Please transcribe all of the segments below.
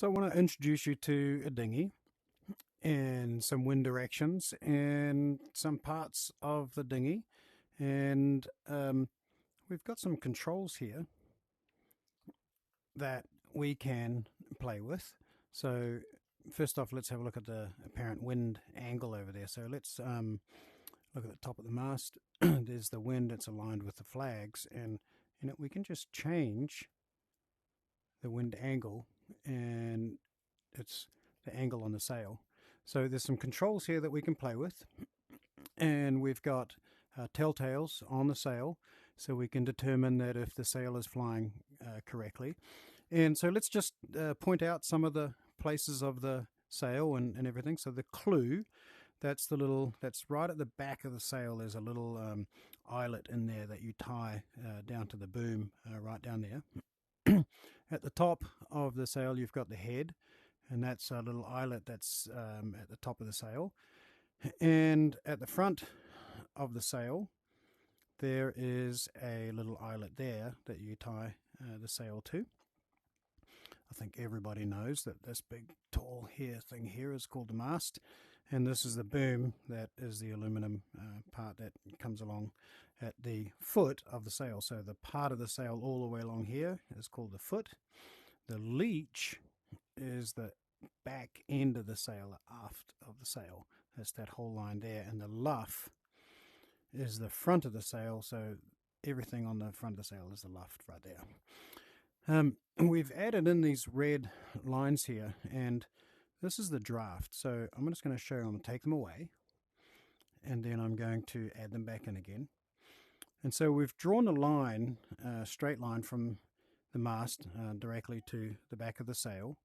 So I want to introduce you to a dinghy and some wind directions and some parts of the dinghy. And we've got some controls here that we can play with. So first off, let's have a look at the apparent wind angle over there. So let's look at the top of the mast. There's the wind, it's aligned with the flags, and we can just change the wind angle, and it's the angle on the sail. So there's some controls here that we can play with, and we've got telltales on the sail, so we can determine that if the sail is flying correctly. And so let's just point out some of the places of the sail and everything. So the clue, that's right at the back of the sail. There's a little eyelet in there that you tie down to the boom, right down there. At the top of the sail, you've got the head, and that's a little eyelet that's at the top of the sail. And at the front of the sail, there is a little eyelet there that you tie the sail to. I think everybody knows that this big tall thing here is called the mast, and this is the boom, that is the aluminum part that comes along at the foot of the sail. So the part of the sail all the way along here is called the foot. The leech is the back end of the sail, aft of the sail. That's that whole line there. And the luff is the front of the sail, so everything on the front of the sail is the luff right there. We've added in these red lines here, and this is the draft. So I'm just going to show you. I'm going to take them away, and then I'm going to add them back in again. And so we've drawn a line, a straight line from the mast directly to the back of the sail.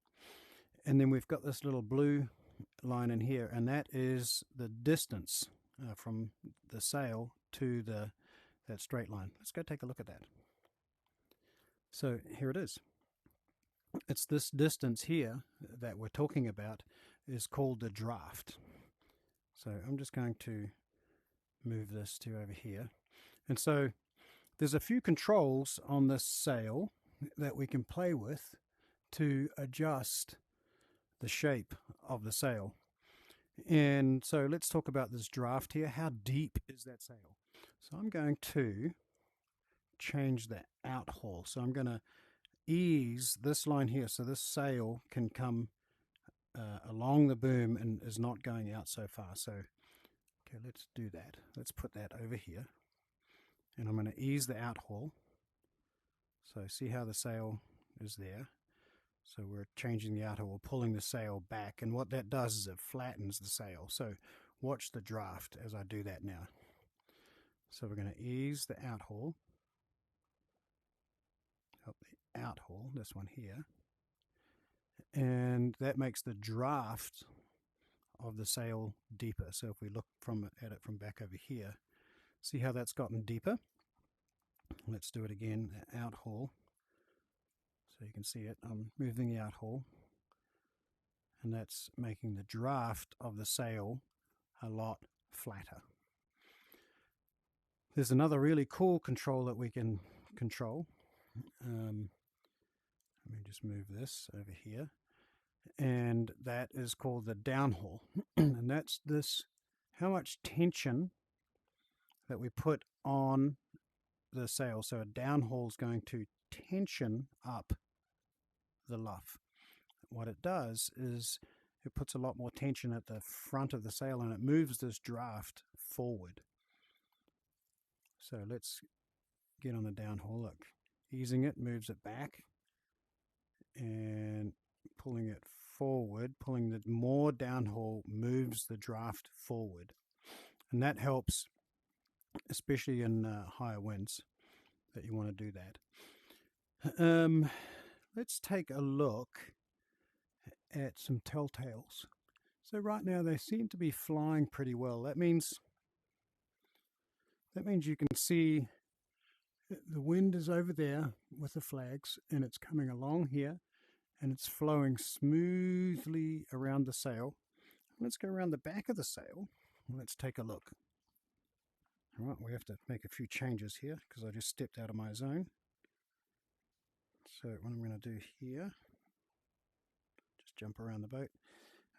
And then we've got this little blue line in here, and that is the distance from the sail to that straight line. Let's go take a look at that. So here it is. It's this distance here that we're talking about is called the draft. So I'm just going to move this to over here. And so there's a few controls on this sail that we can play with to adjust the shape of the sail. And so let's talk about this draft here. How deep is that sail? So I'm going to change the outhaul. So I'm going to ease this line here so this sail can come along the boom and is not going out so far. So okay, let's do that. Let's put that over here, and I'm going to ease the outhaul. So see how the sail is there. So we're changing the outhaul, we're pulling the sail back, and what that does is it flattens the sail. So watch the draft as I do that now. So we're going to ease the outhaul, this one here, and that makes the draft of the sail deeper. So if we look at it from back over here, see how that's gotten deeper? Let's do it again, outhaul. So you can see it, I'm moving the outhaul, and that's making the draft of the sail a lot flatter. There's another really cool control that we can control. Let me just move this over here, and that is called the downhaul. And that's how much tension that we put on the sail. So a downhaul is going to tension up the luff. What it does is it puts a lot more tension at the front of the sail, and it moves this draft forward. So let's get on the downhaul. Look, easing it moves it back, and pulling it forward, pulling the more downhaul moves the draft forward, and that helps, especially in higher winds, that you want to do that. Let's take a look at some telltales. So right now they seem to be flying pretty well. That means you can see the wind is over there with the flags, and it's coming along here, and it's flowing smoothly around the sail. Let's go around the back of the sail. Let's take a look. All right, we have to make a few changes here because I just stepped out of my zone. So what I'm going to do here jump around the boat.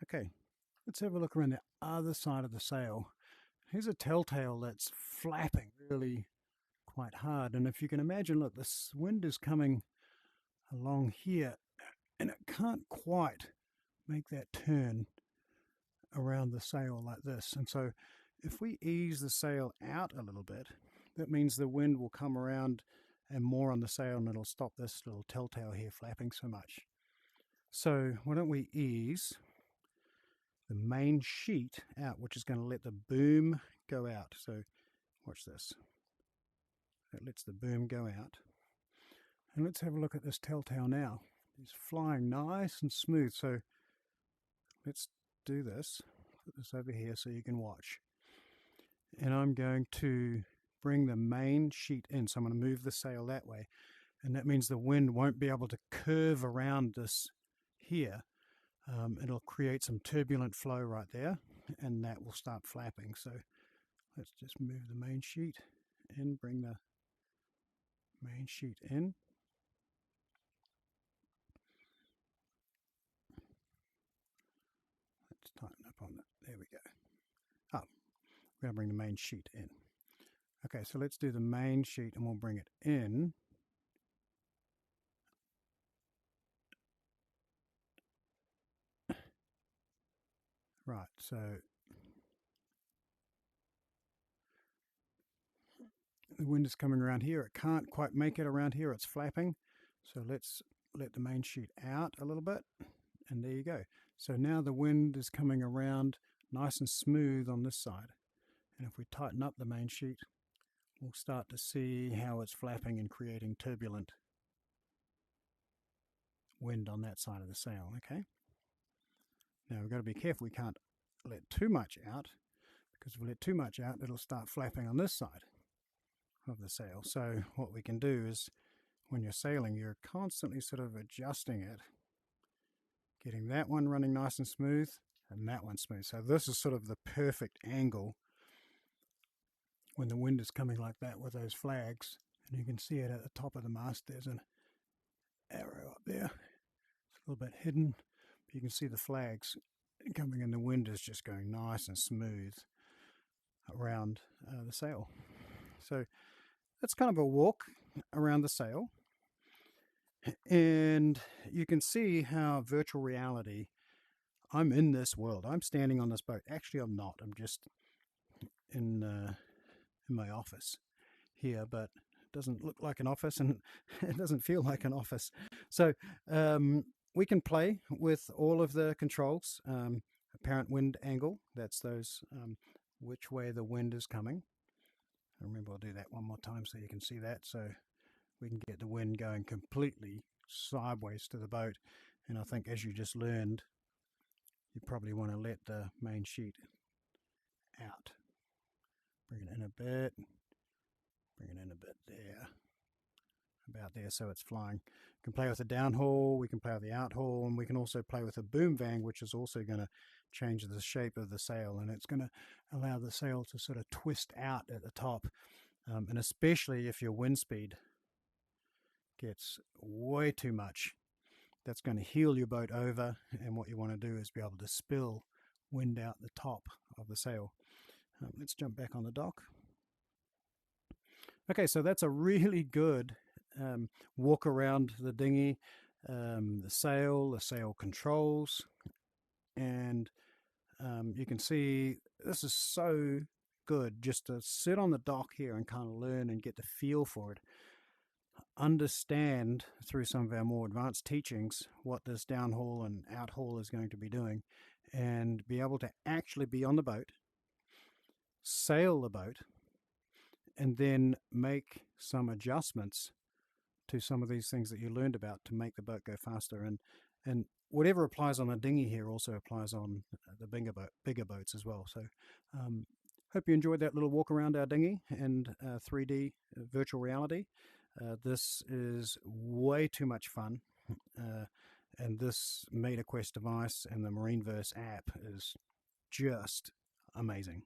Okay, let's have a look around the other side of the sail. Here's a telltale that's flapping really quite hard. And if you can imagine, look, this wind is coming along here and it can't quite make that turn around the sail like this. And so if we ease the sail out a little bit, that means the wind will come around and more on the sail, and it'll stop this little telltale here flapping so much. So why don't we ease the main sheet out, which is going to let the boom go out. So watch this. That lets the boom go out. And let's have a look at this telltale now. It's flying nice and smooth. So let's do this. Put this over here so you can watch. And I'm going to bring the main sheet in. So I'm going to move the sail that way. And that means the wind won't be able to curve around this here. It'll create some turbulent flow right there, and that will start flapping. So let's just move the main sheet in, bring the main sheet in. Let's tighten up on that. There we go. Oh, we're going to bring the main sheet in. Okay, so let's do the main sheet and we'll bring it in. Right, so the wind is coming around here. It can't quite make it around here. It's flapping. So let's let the main sheet out a little bit. And there you go. So now the wind is coming around nice and smooth on this side. And if we tighten up the main sheet, we'll start to see how it's flapping and creating turbulent wind on that side of the sail. Okay. Now we've got to be careful. We can't let too much out, because if we let too much out, it'll start flapping on this side of the sail. So what we can do is, when you're sailing, you're constantly sort of adjusting it, getting that one running nice and smooth and that one smooth. So this is sort of the perfect angle when the wind is coming like that with those flags. And you can see it at the top of the mast. There's an arrow up there. It's a little bit hidden. But you can see the flags coming, and the wind is just going nice and smooth around the sail. So that's kind of a walk around the sail. And you can see how virtual reality, I'm in this world. I'm standing on this boat. Actually, I'm not. I'm just in my office here, but it doesn't look like an office and it doesn't feel like an office. So we can play with all of the controls. Apparent wind angle, that's those which way the wind is coming. Remember, I'll do that one more time so you can see that. So we can get the wind going completely sideways to the boat. And I think, as you just learned, you probably want to let the main sheet out. Bring it in a bit. Bring it in a bit there. About there, so it's flying. We can play with the downhaul, we can play with the outhaul, and we can also play with a boom vang, which is also going to change the shape of the sail, and it's going to allow the sail to sort of twist out at the top. And especially if your wind speed gets way too much, that's going to heel your boat over, and what you want to do is be able to spill wind out the top of the sail. Let's jump back on the dock. Okay, so that's a really good walk around the dinghy, the sail controls, and you can see this is so good just to sit on the dock here and kind of learn and get the feel for it. Understand through some of our more advanced teachings what this downhaul and outhaul is going to be doing, and be able to actually be on the boat, sail the boat, and then make some adjustments to some of these things that you learned about to make the boat go faster. And whatever applies on the dinghy here also applies on the bigger boats as well. So hope you enjoyed that little walk around our dinghy and 3D virtual reality. This is way too much fun. And this MetaQuest device and the Marineverse app is just amazing.